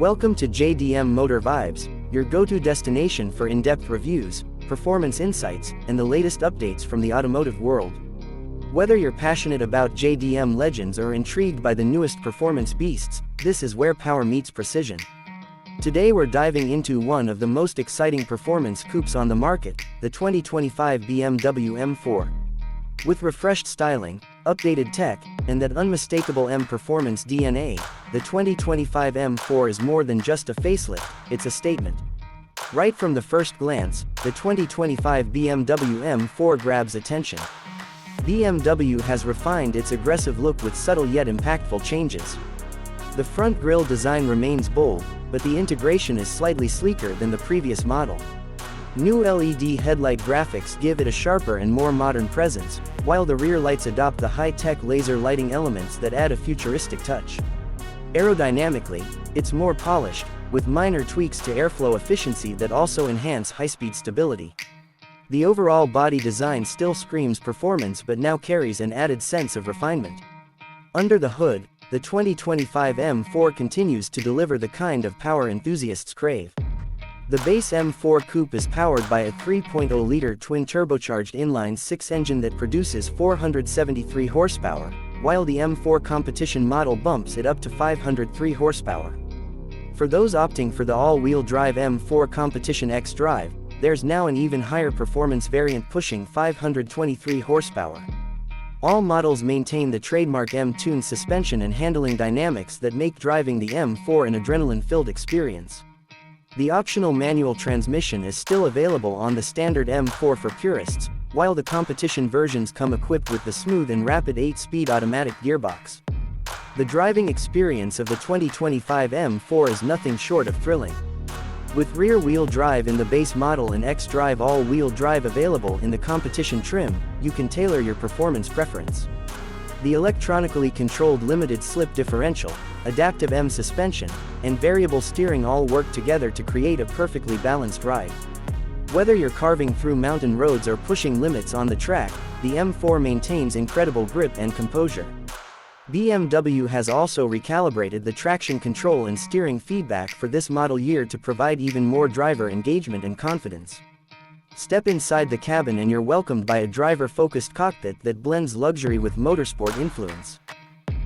Welcome to JDM Motor Vibes, your go-to destination for in-depth reviews, performance insights, and the latest updates from the automotive world. Whether you're passionate about JDM legends or intrigued by the newest performance beasts, this is where power meets precision. Today we're diving into one of the most exciting performance coupes on the market, the 2025 BMW M4. With refreshed styling, updated tech, and that unmistakable M performance DNA, the 2025 M4 is more than just a facelift, it's a statement. Right from the first glance, the 2025 BMW M4 grabs attention. BMW has refined its aggressive look with subtle yet impactful changes. The front grille design remains bold, but the integration is slightly sleeker than the previous model. New LED headlight graphics give it a sharper and more modern presence, while the rear lights adopt the high-tech laser lighting elements that add a futuristic touch. Aerodynamically, it's more polished, with minor tweaks to airflow efficiency that also enhance high-speed stability. The overall body design still screams performance but now carries an added sense of refinement. Under the hood, the 2025 M4 continues to deliver the kind of power enthusiasts crave. The base M4 Coupe is powered by a 3.0-liter twin-turbocharged inline-6 engine that produces 473 horsepower, while the M4 competition model bumps it up to 503 horsepower. For those opting for the all-wheel drive M4 competition xDrive, there's now an even higher performance variant pushing 523 horsepower. All models maintain the trademark M-Tune suspension and handling dynamics that make driving the M4 an adrenaline-filled experience. The optional manual transmission is still available on the standard M4 for purists, while the competition versions come equipped with the smooth and rapid 8-speed automatic gearbox. The driving experience of the 2025 M4 is nothing short of thrilling. With rear-wheel drive in the base model and xDrive all-wheel drive available in the competition trim, you can tailor your performance preference. The electronically controlled limited slip differential, adaptive M suspension, and variable steering all work together to create a perfectly balanced ride. Whether you're carving through mountain roads or pushing limits on the track, the M4 maintains incredible grip and composure. BMW has also recalibrated the traction control and steering feedback for this model year to provide even more driver engagement and confidence. Step inside the cabin and you're welcomed by a driver-focused cockpit that blends luxury with motorsport influence.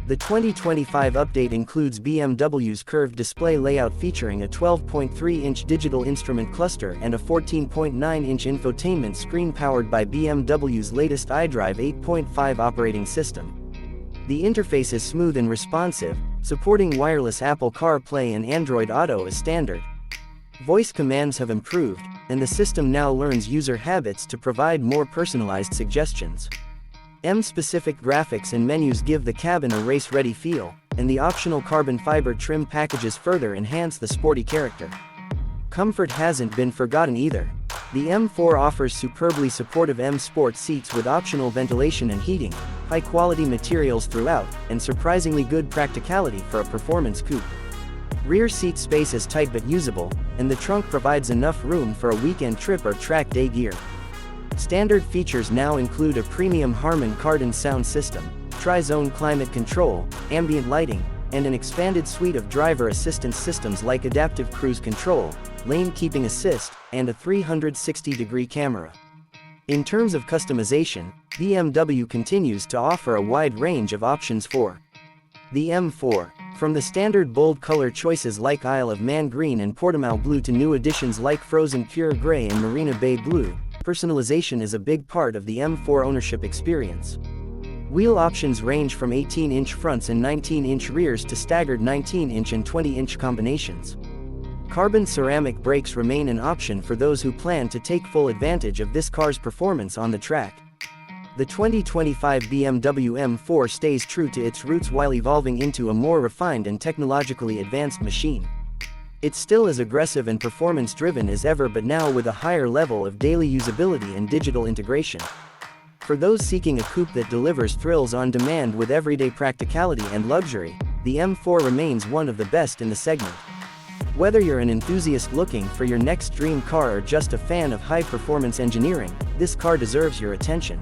The 2025 update includes BMW's curved display layout featuring a 12.3-inch digital instrument cluster and a 14.9-inch infotainment screen powered by BMW's latest iDrive 8.5 operating system. The interface is smooth and responsive, supporting wireless Apple CarPlay and Android Auto as standard. Voice commands have improved, and the system now learns user habits to provide more personalized suggestions. M-specific graphics and menus give the cabin a race-ready feel, and the optional carbon fiber trim packages further enhance the sporty character. Comfort hasn't been forgotten either. The M4 offers superbly supportive M Sport seats with optional ventilation and heating, high-quality materials throughout, and surprisingly good practicality for a performance coupe. Rear seat space is tight but usable, and the trunk provides enough room for a weekend trip or track day gear. Standard features now include a premium Harman Kardon sound system, tri-zone climate control, ambient lighting, and an expanded suite of driver assistance systems like adaptive cruise control, lane keeping assist, and a 360-degree camera. In terms of customization, BMW continues to offer a wide range of options for the M4. From the standard bold color choices like Isle of Man Green and Portimao Blue to new additions like Frozen Pure Gray and Marina Bay Blue, personalization is a big part of the M4 ownership experience. Wheel options range from 18-inch fronts and 19-inch rears to staggered 19-inch and 20-inch combinations. Carbon ceramic brakes remain an option for those who plan to take full advantage of this car's performance on the track. The 2025 BMW M4 stays true to its roots while evolving into a more refined and technologically advanced machine. It's still as aggressive and performance-driven as ever, but now with a higher level of daily usability and digital integration. For those seeking a coupe that delivers thrills on demand with everyday practicality and luxury, the M4 remains one of the best in the segment. Whether you're an enthusiast looking for your next dream car or just a fan of high-performance engineering, this car deserves your attention.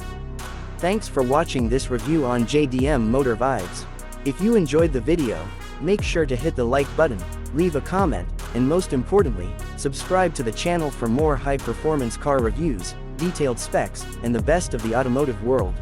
Thanks for watching this review on JDM Motor Vibes. If you enjoyed the video, make sure to hit the like button, leave a comment, and most importantly, subscribe to the channel for more high-performance car reviews, detailed specs, and the best of the automotive world.